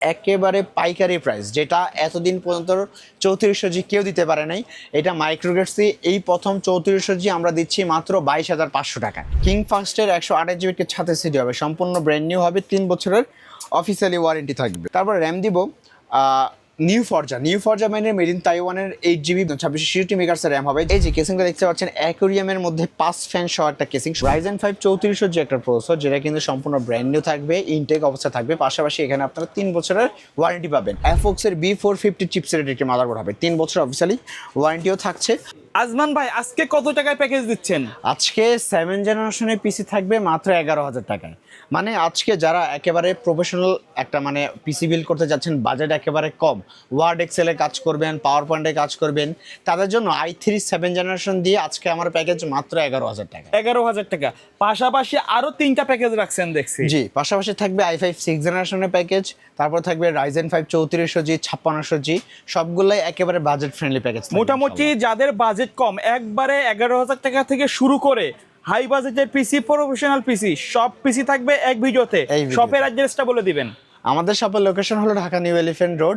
একেবারে পাইকারি প্রাইস, যেটা এতদিন পর্যন্ত 3400G কেউ দিতে পারে নাই। এটা মাইক্রোগেটসি এই প্রথম 3400G আমরা দিচ্ছি মাত্র 22,500 টাকা। কিং ফাস্টের 128GB ছাতে সিডি হবে, সম্পূর্ণ ব্র্যান্ড নিউ হবে, 3 বছরের অফিসিয়ালি ওয়ারেন্টি থাকবে। তারপর র্যাম দিব নিউ ফরজা মানে মেড ইন তাইওয়ানের 8GB 2666 মেগাহার্টজ র্যাম হবে। এই যে কেসিংটা দেখতে পাচ্ছেন অ্যাকোরিয়ামের মধ্যে 5 ফ্যান সহ একটা কেসিং। Ryzen 5 3400G একটা প্রসেসর, যেটা কিন্তু সম্পূর্ণ ব্র্যান্ড নিউ থাকবে, ইনটেক অবস্থা থাকবে। পাশাপাশি এখানে আপনারা 3 বছরের ওয়ারেন্টি পাবেন। FOX এর B450 চিপসেটের একটি মাদারবোর্ড হবে, 3 বছর অফিসিয়ালি ওয়ারেন্টিও থাকছে। আজমান ভাই আজকে কত টাকায় প্যাকেজ দিচ্ছেন? আজকে 7 জেনারেশনের পিসি থাকবে মাত্র 11,000 টাকায়। মানে আজকে যারা একেবারে প্রফেশনাল একটা মানে পিসি বিল্ড করতে যাচ্ছেন, বাজেট একেবারে কম, ওয়ার্ড এক্সেলে কাজ করবেন, পাওয়ার পয়েন্টে কাজ করবেন, তাদের জন্য i3 7 জেনারেশন দিয়ে আজকে আমার প্যাকেজ মাত্র 11,000 টাকা। 11,000 টাকা। পাশাপাশি আরো 3টা প্যাকেজ রাখছেন দেখছি। জি, পাশাপাশি থাকবে i5 6 জেনারেশনের প্যাকেজ, তারপর থাকবে Ryzen 5 3400G 5600G, সবগুলাই একেবারে বাজেট ফ্রেন্ডলি প্যাকেজ। মোটামুটি যাদের বাজেট কম, একবারে 11,000 টাকা থেকে শুরু করে হাই বাজেটের পিসি, প্রফেশনাল পিসি, সব পিসি থাকবে এক ভিডিওতে। শপের অ্যাড্রেসটা বলে দিবেন। আমাদের শপের লোকেশন হলো ঢাকা নিউ এলিফ্যান্ট রোড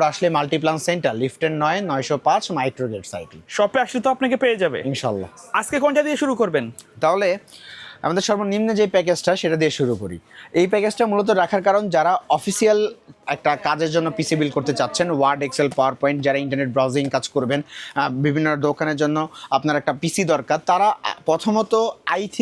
আসলে মাল্টিপ্লান সেন্টার, লিফটের 905 মাইক্রোগেট সাইকেল। শপে আসলে তো আপনাকে পেয়ে যাবে ইনশাল্লাহ। আজকে কোনটা দিয়ে শুরু করবেন? তাহলে আমাদের সর্বনিম্ন যে প্যাকেজটা সেটা দিয়ে শুরু করি। এই প্যাকেজটা মূলত রাখার কারণ, যারা অফিসিয়াল একটা কাজের জন্য পিসি বিল্ড করতে চাচ্ছেন, ওয়ার্ড এক্সেল পাওয়ার পয়েন্ট, যারা ইন্টারনেট ব্রাউজিং কাজ করবেন, বিভিন্ন দোকানের জন্য আপনার একটা পিসি দরকার, তারা প্রথমত i3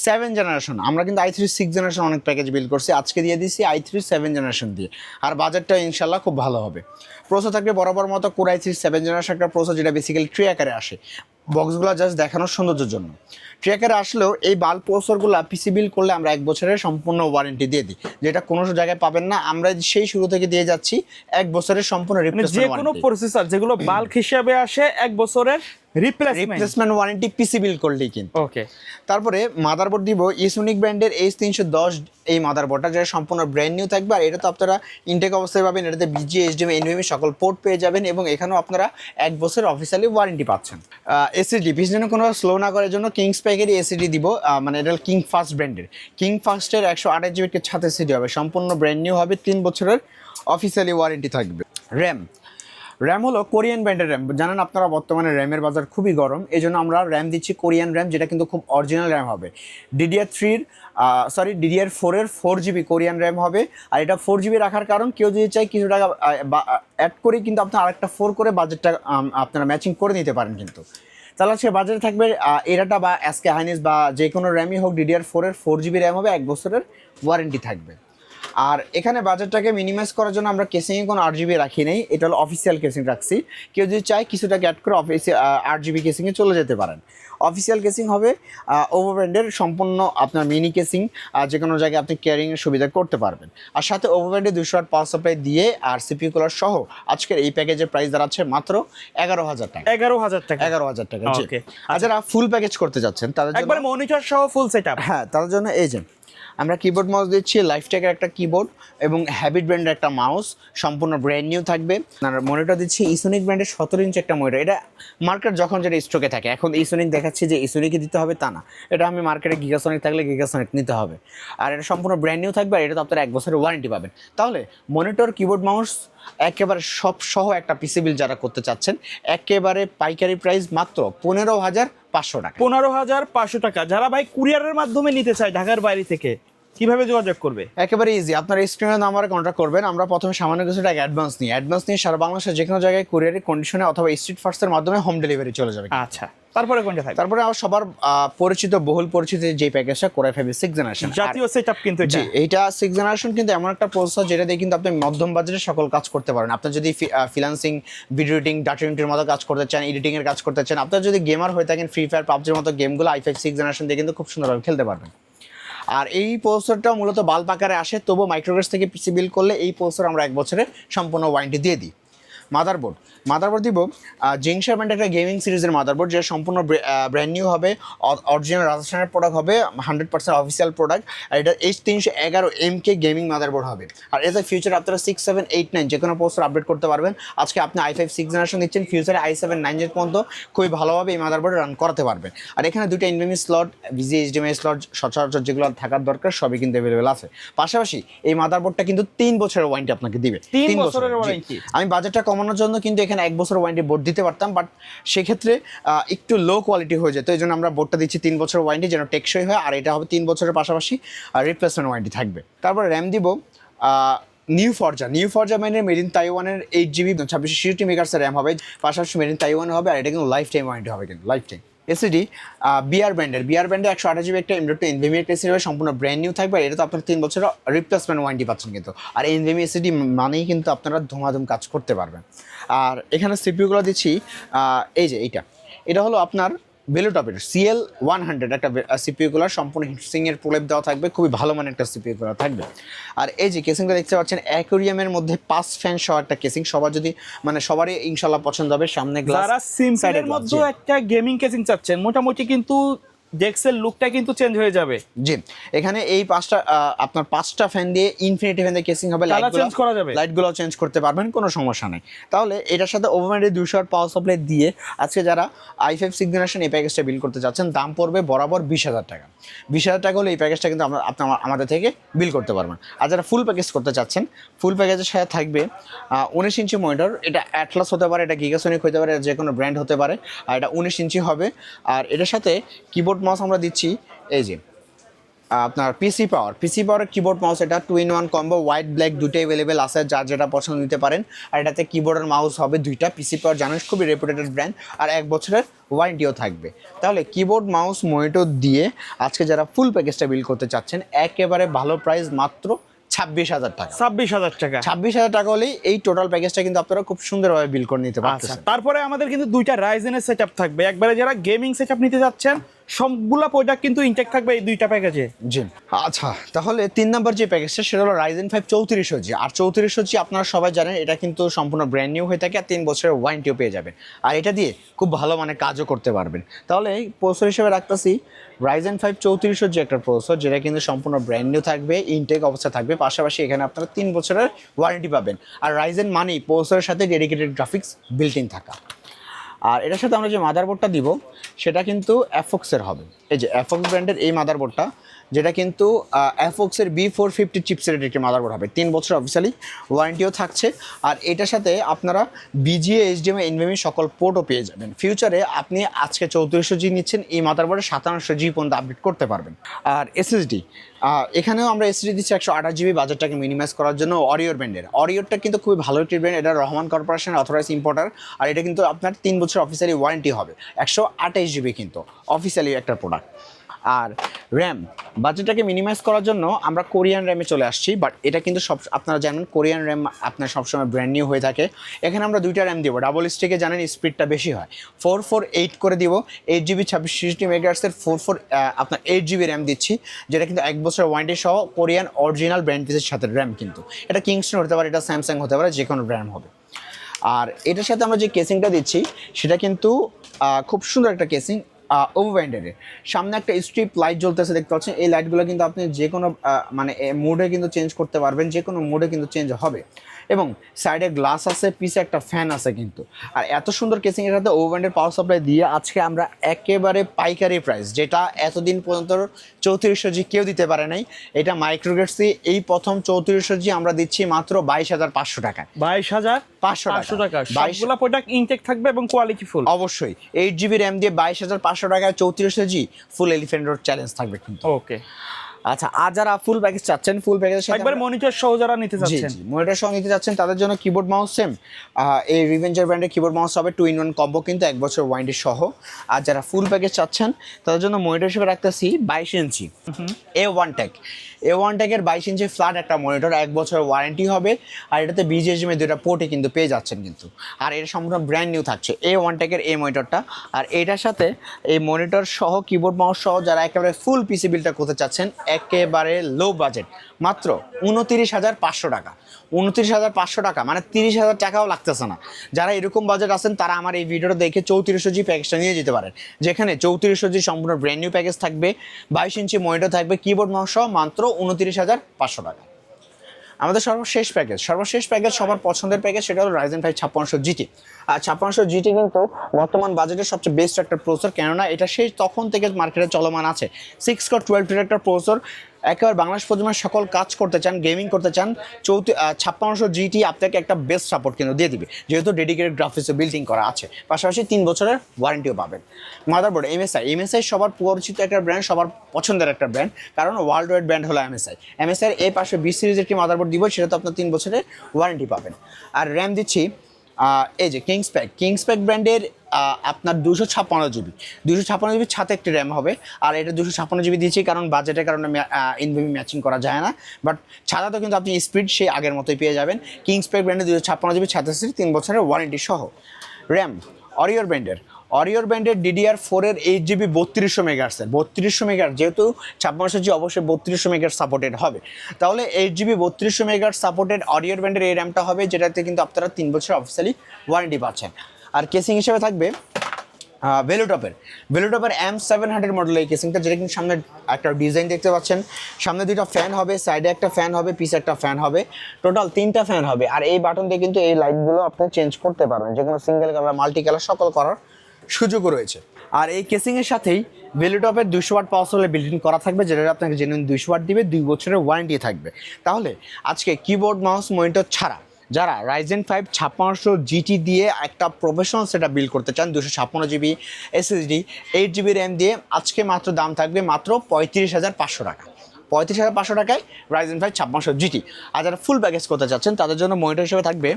7 জেনারেশন, আমরা কিন্তু i3 6 জেনারেশন অনেক প্যাকেজ বিল্ড করছি, আজকে দিয়ে দিচ্ছি i3 7 জেনারেশন দিয়ে। আর বাজেটটা ইনশাল্লাহ খুব ভালো হবে। প্রসেসর থাকবে বরাবর মতো Core i3 7 জেনারেশন একটা প্রসেসর, যেটা বেসিক্যালি ট্রি আকারে আসে, বক্সগুলো জাস্ট দেখানোর সৌন্দর্যের জন্য। ট্র্যাকারে আসলেও এই বাল্ব প্রসেসরগুলো পিসি বিল্ড করলে আমরা 1 বছরের সম্পূর্ণ ওয়ারেন্টি দিয়ে দিই, যেটা কোনো জায়গায় পাবেন না। আমরা সেই শুরু থেকে দিয়ে যাচ্ছি 1 বছরের সম্পূর্ণ যে কোনো প্রসেসর যেগুলো বাল্ক হিসেবে আসে 1 বছরের রিপ্লেসমেন্ট ওয়ারেন্টি পিসি বিল্ড করলেই কিন্তু। ওকে। তারপরে মাদারবোর্ড দিব ইসোনিক ব্র্যান্ডের H310, এই মাদারবোর্ডটা যেটা সম্পূর্ণ ব্র্যান্ড নিউ থাকবে। আর এটা তো আপনারা ইনটেক অবস্থায় পাবেন, এটাতে BGA HDMI NVMe সকল পোর্ট পেয়ে যাবেন, এবং এখানেও আপনারা 1 বছর অফিসিয়ালি ওয়ারেন্টি পাচ্ছেন। এসএসডি পিছনে কোনো স্লো না করার জন্য কিংস প্যাকেরই এসএসডি দিব, মানে এটা কিং ফাস্ট ব্র্যান্ডের। কিং ফাস্টের 128GB ছাতে সিডি হবে, সম্পূর্ণ ব্র্যান্ড নিউ হবে, 3 বছরের অফিসিয়ালি ওয়ারেন্টি থাকবে। র্যাম হলো কোরিয়ান ব্র্যান্ডের র্যাম। জানেন আপনারা বর্তমানে র্যামের বাজার খুবই গরম, এই জন্য আমরা র্যাম দিচ্ছি কোরিয়ান র্যাম, যেটা কিন্তু খুব অরিজিনাল র্যাম হবে। DDR4 এর 4GB কোরিয়ান র্যাম হবে। আর এটা 4GB রাখার কারণ, কেউ যদি চাই কিছু টাকা অ্যাড করে কিন্তু আপনার আরেকটা 4 করে বাজেটটা আপনারা ম্যাচিং করে নিতে পারেন। কিন্তু তাহলে আজকে বাজেটে থাকবে এরাটা বা এসকে হাইনিস বা যে কোনো র্যামই হোক, DDR4 এর 4GB র্যাম হবে, 1 বছরের ওয়ারেন্টি থাকবে। আর এখানে বাজেটটাকে মিনিমাইজ করার জন্য আমরা কেসিংয়ে কোনো 8GB রাখি নেই, এটা হলো অফিসিয়াল কেসিং রাখছি। কেউ যদি চায় কিছু টাকা অ্যাড করে 8GB কেসিংয়ে চলে যেতে পারেন। অফিসিয়াল কেসিং হবে ওভো ব্র্যান্ডের, সম্পূর্ণ আপনার মিনি কেসিং, যে কোনো জায়গায় আপনি ক্যারিংয়ের সুবিধা করতে পারবেন। আর সাথে ওভো ব্র্যান্ডের 200W পাওয়ার সাপ্লাই দিয়ে আর CPU কুলার সহ আজকের এই প্যাকেজের প্রাইস দাঁড়াচ্ছে মাত্র 11,000 টাকা। 11,000 টাকা। 11,000 টাকা। আর যারা ফুল প্যাকেজ করতে যাচ্ছেন তাদের জন্য একবার মনিটর সহ ফুল সেটআপ, হ্যাঁ, তাদের জন্য এই যে আমরা কিবোর্ড মাউস দিচ্ছি, লাইফটেকের একটা কিবোর্ড এবং হ্যাবিট ব্র্যান্ডের একটা মাউস, সম্পূর্ণ ব্র্যান্ড নিউ থাকবে। আর মনিটর দিচ্ছি ইসোনিক ব্র্যান্ডের 17 ইঞ্চি একটা মনিটর। এটা মার্কেট যখন যেটা স্টকে থাকে, এখন ইসোনিক দেখাচ্ছি যে ইসোনিকই দিতে হবে তা না, এটা আমি মার্কেটে গিগাসনিক থাকলে গিগাসনিক নিতে হবে। আর এটা সম্পূর্ণ ব্র্যান্ড নিউ থাকবে, আর এটা তো আপনারা 1 বছরের ওয়ারেন্টি পাবেন। তাহলে মনিটর, কিবোর্ড, মাউস একেবারে সব সহ একটা পিসি বিল যারা করতে চাচ্ছেন, একেবারে পাইকারি প্রাইস মাত্র 15,500 টাকা। 15,500 টাকা। যারা ভাই কুরিয়ারের মাধ্যমে নিতে চায় ঢাকার বাইরে থেকে, কিভাবে যোগাযোগ করবে? একেবারে ইজি, আপনার স্ক্রিনের নাম্বারে কন্ট্যাক্ট করবেন। আমরা প্রথমে সামান্য কিছু টাকা অ্যাডভান্স নিয়ে সারা বাংলাদেশের যে কোনো জায়গায় কুরিয়ারের কন্ডিশনে অথবা স্ট্রিট ফাস্টের মাধ্যমে হোম ডেলিভারি চলে যাবে। আচ্ছা, তারপরে কোনটা থাকে? তারপরে আমার সবার বহুল পরিচিত যে প্যাকেজটা Core i5 6 জেনারেশন জাতীয় সেটআপ, কিন্তু এইটা 6 জেনারেশন কিন্তু এমন একটা প্রসেসর যেটা দিয়ে কিন্তু আপনি মধ্যম বাজেটে সকল কাজ করতে পারেন। আপনি যদি ফ্রিল্যান্সিং, ভিডিও এডিটিং, ডাটা এন্ট্রির মতো কাজ করতে চান, এডিটিং এর কাজ করতে চান, আপনারা যদি গেমার হয়ে থাকেন, ফ্রি ফায়ার, পাবজির মতো গেমগুলো i5 6 জেনারেশন দিয়ে কিন্তু খুব সুন্দরভাবে খেলতে পারবেন। আর এই প্রসেসরটা মূলত বাল্ব আকারে আসে, তবুও মাইক্রোগেটস থেকে পিসি বিল্ড করলে এই প্রসেসর আমরা 1 বছরের সম্পূর্ণ ওয়ারেন্টি দিয়ে দিই। মাদারবোর্ড দিব জিংশা ব্র্যান্ড একটা গেমিং সিরিজের মাদারবোর্ড, যেটা সম্পূর্ণ ব্র্যান্ড নিউ হবে, অরিজিনাল রাজস্থানের প্রোডাক্ট হবে, 100% অফিসিয়াল প্রোডাক্ট। আর এটা H311MK গেমিং মাদারবোর্ড হবে। আর এজ এ ফিউচার আপনারা 6, 7, 8, 9 যে কোনো প্রসেসর আপডেট করতে পারবেন। আজকে আপনি i5 6 জেনারেশন দিচ্ছেন, ফিউচারে i7 9 পর্যন্ত খুবই ভালোভাবে এই মাদারবোর্ডে রান করাতে পারবেন। আর এখানে দুটো NVMe slot, VGA HDMI slot সচরাচর যেগুলো থাকার দরকার সবই কিন্তু অ্যাভেলেবেল আছে। পাশাপাশি এই মাদারবোর্ডটা কিন্তু 3 বছরের ওয়ারেন্টি আপনাকে দিবে। 3 বছরের ওয়ারেন্টি। আমি বাজেটটা কমানোর জন্য কিন্তু এখানে 1 বছর ওয়ারেন্টি বোর্ড দিতে পারতাম, বাট সেক্ষেত্রে একটু লো কোয়ালিটি হয়ে যেত। এই জন্য আমরা বোর্ডটা দিচ্ছি 3 বছর ওয়ারেন্টি, যেন টেকসই হয়। আর এটা হবে 3 বছরের পাশাপাশি রিপ্লেসমেন্ট ওয়ারেন্টি থাকবে। তারপর র্যাম দিব নিউ ফরজা মাইনের মেড ইন তাইওয়ানের 8GB 2666 মেগাহার্টজের র্যাম হবে, পাশাপাশি মেড ইন তাইওয়ান হবে। আর এটা কিন্তু লাইফ টাইম ওয়ারেন্টি হবে, কিন্তু লাইফ টাইম। এসএসডি বিআর ব্র্যান্ডের 128GB একটা M.2 NVMe একটা এসএসডি হবে, সম্পূর্ণ ব্র্যান্ড নিউ থাকবে। আর এটা তো আপনার 3 বছরের রিপ্লেসমেন্ট ওয়ারেন্টি পাচ্ছেন কিন্তু। আর NVMe এসএসডি মানেই কিন্তু আপনারা ধুমাধুম কাজ করতে পারবেন। আর এখানে সিপিইউগুলো দিচ্ছি এই যে এটা হলো আপনার বেলোটপের CL100 একটা সিপিইউগুলো, সম্পূর্ণ হিটসিংয়ের প্রলেপ দেওয়া থাকবে, খুবই ভালো মানের একটা সিপিইউগুলো থাকবে। আর এই যে কেসিংটা দেখতে পাচ্ছেন অ্যাকোরিয়ামের মধ্যে 5 ফ্যান সহ একটা কেসিং, সবারই ইনশাল্লাহ পছন্দ হবে। সামনে গ্লাস, যারা সিম্পলের মধ্যে একটা গেমিং কেসিং চাচ্ছেন, মোটামুটি কিন্তু ডেক্সের লুকটা কিন্তু চেঞ্জ হয়ে যাবে। জি, এখানে এই আপনার 5টা ফ্যান দিয়ে ইনফিনিটি ফ্যান দিয়ে কেসিং হবে, লাইটগুলো চেঞ্জ করতে পারবেন, কোনো সমস্যা নেই। তাহলে এটার সাথে ওভারহেড 200 ওয়াট পাওয়ার সাপ্লাই দিয়ে আজকে যারা i5 6 জেনারেশন এই প্যাকেজটা বিল করতে যাচ্ছেন, দাম পড়বে বরাবর 20,000 টাকা। 20,000 টাকা হলে এই প্যাকেজটা কিন্তু আমাদের থেকে বিল করতে পারবেন। আর যারা ফুল প্যাকেজ করতে চাচ্ছেন, ফুল প্যাকেজের সাথে থাকবে 19 ইঞ্চি মনিটর, এটা অ্যাটলাস হতে পারে, এটা গিগাসোনিক হতে পারে, যে কোনো ব্র্যান্ড হতে পারে। আর এটা 19 ইঞ্চি হবে। আর এটার সাথে কিবোর্ড মাউস আমরা দিচ্ছি, এই যে আপনার পিসি পাওয়ার কিবোর্ড মাউস, এটা 2-in-1 কম্বো, হোয়াইট ব্ল্যাক দুটো অ্যাভেলেবেল আছে, যার যেটা পছন্দ নিতে পারেন। আর এটাতে কিবোর্ড আর মাউস হবে দুইটা। পিসি পাওয়ার জানেন খুবই রেপুটেড ব্র্যান্ড, আর 1 বছরের ওয়ারেন্টিও থাকবে। তাহলে কিবোর্ড মাউস মনিটর দিয়ে আজকে যারা ফুল প্যাকেজটা বিল করতে চাচ্ছেন, একেবারে ভালো প্রাইস, মাত্র 26,000 টাকা। 26,000 টাকা হলেই এই টোটাল প্যাকেজটা কিন্তু আপনারা খুব সুন্দরভাবে বিল করে নিতে পারছেন। তারপরে আমাদের কিন্তু দুইটা রাইজেনের সেটআপ থাকবে। একবারে যারা গেমিং সেটআপ নিতে যাচ্ছেন, সবগুলা প্রোডাক্ট কিন্তু ইনটেক থাকবে এই দুইটা প্যাকেজে। জি, আচ্ছা, তাহলে 3 নাম্বার যে প্যাকেজটা সেটা হলো Ryzen 5 3400G। আর 3400G আপনারা সবাই জানেন এটা কিন্তু সম্পূর্ণ ব্র্যান্ড নিউ হয়ে থাকে, আর 3 বছরের ওয়ারেন্টিও পেয়ে যাবেন। আর এটা দিয়ে খুব ভালো মানে কাজও করতে পারবেন। তাহলে এই প্রসেসর হিসেবে রাখতেছি Ryzen 5 3400G একটা প্রসেসর, যেটা কিন্তু সম্পূর্ণ ব্র্যান্ড নিউ থাকবে, ইনটেক অবস্থা থাকবে, পাশাপাশি এখানে আপনারা 3 বছরের ওয়ারেন্টি পাবেন। আর Ryzen মানেই প্রসেসরের সাথে ডেডিকেটেড গ্রাফিক্স বিল্ট ইন থাকা। আর এটার সাথে আমরা যে মাদারবোর্ডটা দিব সেটা কিন্তু অ্যাফক্সের হবে। এই যে অ্যাফক্স ব্র্যান্ডের এই মাদারবোর্ডটা, যেটা কিন্তু অ্যাফক্সের B450 চিপসেটের একটি মাদারবোর্ড হবে, 3 বছর অফিসিয়ালি ওয়ারেন্টিও থাকছে। আর এটার সাথে আপনারা VGA HDMI NVMe সকল পোর্টও পেয়ে যাবেন। ফিউচারে আপনি আজকে 3400G নিচ্ছেন, এই মাদারবোর্ডে 5700G পর্যন্ত আপডেট করতে পারবেন। আর SSD, এখানেও আমরা SSD দিচ্ছি 128GB, বাজেটটাকে মিনিমাইজ করার জন্য। অরিওরটা কিন্তু খুবই ভালো একটি ব্র্যান্ড, এটা রহমান কর্পোরেশনের অথরাইজ ইম্পোর্টার। আর এটা কিন্তু আপনার 3 বছর অফিসিয়ালি ওয়ারেন্টি হবে, 128GB কিন্তু অফিসিয়ালি একটা প্রোডাক্ট। আর র্যাম, বাজেটটাকে মিনিমাইজ করার জন্য আমরা কোরিয়ান র্যামে চলে আসছি, বাট এটা কিন্তু আপনারা জানেন কোরিয়ান র্যাম আপনার সবসময় ব্র্যান্ড নিউ হয়ে থাকে। এখানে আমরা দুইটা র্যাম দিব, ডাবল স্টিকে জানেন স্পিডটা বেশি হয়, 448 করে দিব, 8GB 2660 মেগাহার্টজের আপনার 8GB র্যাম দিচ্ছি, যেটা কিন্তু 1 বছর ওয়ারেন্টি সহ কোরিয়ান অরিজিনাল ব্র্যান্ড পিসের সাথে র্যাম কিন্তু। এটা কিংস্টন হতে পারে, এটা স্যামসাং হতে পারে, যে কোনো ব্র্যান্ড হবে। আর এটার সাথে আমরা যে কেসিংটা দিচ্ছি সেটা কিন্তু খুব সুন্দর একটা কেসিং, ওভারব্যান্ডের সামনে একটা স্ট্রিপ লাইট জ্বলতেছে দেখতে পাচ্ছেন। এই লাইটগুলো কিন্তু আপনি যে কোনো মানে মুডে কিন্তু চেঞ্জ করতে পারবেন, যে কোনো মুডে কিন্তু চেঞ্জ হবে। এবং সাইডে গ্লাস আছে, পিছে একটা ফ্যান আছে কিন্তু। আর এত সুন্দর কেসিংয়ের সাথে ওভারব্যান্ডের পাওয়ার সাপ্লাই দিয়ে আজকে আমরা একেবারে পাইকারি প্রাইস, যেটা এতদিন পর্যন্ত 3400G কেউ দিতে পারে নাই, এটা মাইক্রোগেটসি এই প্রথম 3400G আমরা দিচ্ছি মাত্র 22,500 টাকায়। 22,500 টাকা। সবগুলা প্রোডাক্ট ইনটেক থাকবে এবং কোয়ালিটি ফুল। অবশ্যই 8GB র্যাম দিয়ে 22,500 টাকায় 3400G ফুল এলিফ্যান্ট রোড চ্যালেঞ্জ থাকবে কিন্তু। ওকে, আচ্ছা, আর যারা ফুল প্যাকেজ চাচ্ছেন, ফুল প্যাকেজের সাথে একবার মনিটর সহ যারা নিতে চাচ্ছেন, মনিটর সহ নিতে চাচ্ছেন, তাদের জন্য কিবোর্ড মাউস সেম এই রিভেঞ্জার ব্র্যান্ডের কিবোর্ড মাউস হবে 2-in-1 কম্বো কিন্তু, 1 বছর ওয়ারেন্টি সহ। আর যারা ফুল প্যাকেজ চাচ্ছেন তাদের জন্য মনিটর হিসেবে রাখতেছি 22 ইঞ্চি A1 টেকের 22 ইঞ্চি ফ্ল্যাট একটা মনিটর, 1 বছর ওয়ারেন্টি হবে। আর এটাতে BGSMI দুটো পোর্টে কিন্তু পেয়ে যাচ্ছেন কিন্তু। আর এটা সম্পূর্ণ ব্র্যান্ড নিউ থাকছে A1 টেকের এই মনিটরটা। আর এটার সাথে এই মনিটর সহ কিবোর্ড মাউস সহ যারা একেবারে ফুল পিসি বিলটা করতে চাচ্ছেন, একেবারে লো বাজেট, মাত্র 29,500 টাকা। 29,500 টাকা মানে 30,000 টাকাও লাগতেছে না। যারা এরকম বাজেট আছেন তারা আমার এই ভিডিওটা দেখে 3400G প্যাকেজটা নিয়ে যেতে পারেন, যেখানে 3400G সম্পূর্ণ ব্র্যান্ড নিউ প্যাকেজ থাকবে, 22 ইঞ্চি মনিটর থাকবে, কিবোর্ড মাউস সহ মাত্র 29,500 টাকা। আমাদের সর্বশেষ প্যাকেজ সবার পছন্দের প্যাকেজ, সেটা হলো Ryzen 5 5600 GT। আর 5600 GT কিন্তু বর্তমান বাজেটের সবচেয়ে বেস্ট একটা প্রসেসর, কেননা এটা সেই তখন থেকে মার্কেটে চলমান আছে। 6 কোর 12 থ্রেড একটা প্রসেসর, একেবারে বাংলাদেশ প্রজন্মের সকল কাজ করতে চান, গেমিং করতে চান, 5600 GT আপনাকে একটা বেস্ট সাপোর্ট কিন্তু দিয়ে দিবে, যেহেতু ডেডিকেটেড গ্রাফিক্সে বিল্ডিং করা আছে। পাশাপাশি 3 বছরের ওয়ারেন্টিও পাবেন। মাদারবোর্ড MSI সবার পরিচিত একটা ব্র্যান্ড, সবার পছন্দের একটা ব্র্যান্ড, কারণ ওয়ার্ল্ড ওয়াইড ব্র্যান্ড হলো MSI এর এই পাশে 20 সিরিজের একটি মাদারবোর্ড দিব, সেটা তো আপনার 3 বছরের ওয়ারেন্টি পাবেন। আর র্যাম দিচ্ছি এই যে কিংসপ্যাক ব্র্যান্ডের আপনার 256 GB সাথে একটি র্যাম হবে। আর এটা 256 GB দিয়েছি কারণ বাজেটের কারণে এনভিএমই ম্যাচিং করা যায় না, বাট ছাড়াতে কিন্তু আপনি স্পিড সেই আগের মতোই পেয়ে যাবেন। কিংসপ্যাক ব্র্যান্ডের 256 GB সাথে 3 বছরের ওয়ারেন্টি সহ। র্যাম অরিওর ব্র্যান্ডের DDR4 এর 8GB 3200 মেগাহার্টজের 3200 মেগাহার্টজ, যেহেতু 5600G অবশ্যই 3200 মেগাহার্টজ সাপোর্টেড হবে, তাহলে 8GB 3200 মেগাহার্টজ সাপোর্টেড অরিওর ব্র্যান্ডের এই র্যামটা হবে, যেটাতে কিন্তু আপনারা 3 বছর অফিসিয়ালি ওয়ারেন্টি পাচ্ছেন। আর কেসিং হিসেবে থাকবে ভেলুটপের M700 মডেলের এই কেসিংটা, যেটা কিন্তু সামনে একটা ডিজাইন দেখতে পাচ্ছেন, সামনে 2টা ফ্যান হবে, সাইডে একটা ফ্যান হবে, পিছে একটা ফ্যান হবে, টোটাল 3টা ফ্যান হবে। আর এই বাটন দিয়ে কিন্তু এই লাইটগুলো আপনি চেঞ্জ করতে পারবেন, যে কোনো সিঙ্গেল কালার, মাল্টি কালার সকল করার সুযোগও রয়েছে। আর এই কেসিংয়ের সাথেই ভেলুটপের 200 ওয়াট পাওয়ার সোলে বিল্ডিং করা থাকবে, যেটা আপনাকে জেনুইন 200 ওয়াট দিবে, 2 বছরের ওয়ারেন্টি থাকবে। তাহলে আজকে কিবোর্ড মাউস মনিটর ছাড়া যারা Ryzen 5 5600 GT দিয়ে একটা প্রফেশনাল সেটআপ বিল্ড করতে চান, 256GB SSD 8GB র্যাম দিয়ে, আজকে মাত্র দাম থাকবে মাত্র 35,500 টাকা। 35,500 টাকায় Ryzen 5 5600 GT। আর যারা ফুল প্যাকেজ করতে চাচ্ছেন তাদের জন্য মনিটর হিসেবে থাকবে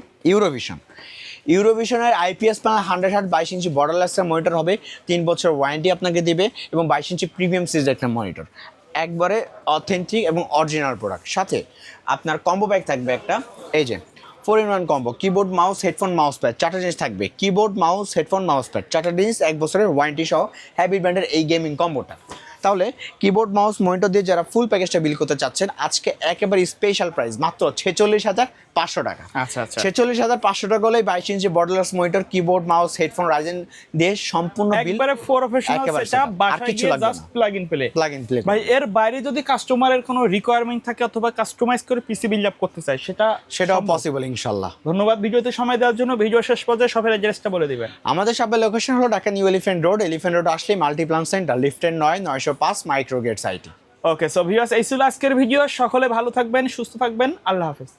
ইউরোভিশনের IPS প্যানেল 100Hz 22 ইঞ্চি বর্ডারলেসের মনিটর হবে, 3 বছর ওয়ারেন্টি আপনাকে দিবে, এবং 22 ইঞ্চি প্রিমিয়াম সিরিজের একটা মনিটর, একবারে অথেন্টিক এবং অরিজিনাল প্রোডাক্ট। সাথে আপনার কম্বো ব্যাগ থাকবে একটা, এই যে 4-in-1 combo, keyboard mouse headphone mouse pad 4টা জিনিস থাকবে, keyboard mouse headphone mouse pad 4টা জিনিস, 1 বছরের ওয়ারেন্টি সহ হ্যাভি ব্র্যান্ডের এই গেমিং কম্বোটা। তাহলে কিবোর্ড মাউস মনিটর দিয়ে যারা ফুল প্যাকেজটা বিল করতে চাচ্ছেন, আজকে একেবারে স্পেশাল প্রাইস মাত্র 46,500 টাকা। আচ্ছা 46,500 টাকা হলে 22 inch borderless monitor, keyboard mouse headphone Ryzen দিয়ে সম্পূর্ণ বিল, একবারে প্রফেশনাল সেটআপ, বাসায় গিয়ে জাস্ট প্লাগ ইন প্লে। ভাই এর বাইরে যদি কাস্টমারের কোনো রিকোয়ারমেন্ট থাকে অথবা কাস্টমাইজ করে পিসি বিল্ড আপ করতে চায়, সেটাও পসিবল ইনশাআল্লাহ। ধন্যবাদ ভিডিওতে সময় দেওয়ার জন্য। ভিডিও শেষ পর্যায়ে শপের অ্যাড্রেসটা বলে দিবেন। আমাদের শপের লোকেশন হলো ঢাকা নিউ এলিফ্যান্ট রোড আসলে মাল্টিপ্লান সেন্টার, লিফটের 905 মাইক্রোগেট সাইটে। ওকে, সো ভিউয়ার্স, এই ছিল আজকের ভিডিও। সকলে ভালো থাকবেন, সুস্থ থাকবেন, আল্লাহ হাফেজ।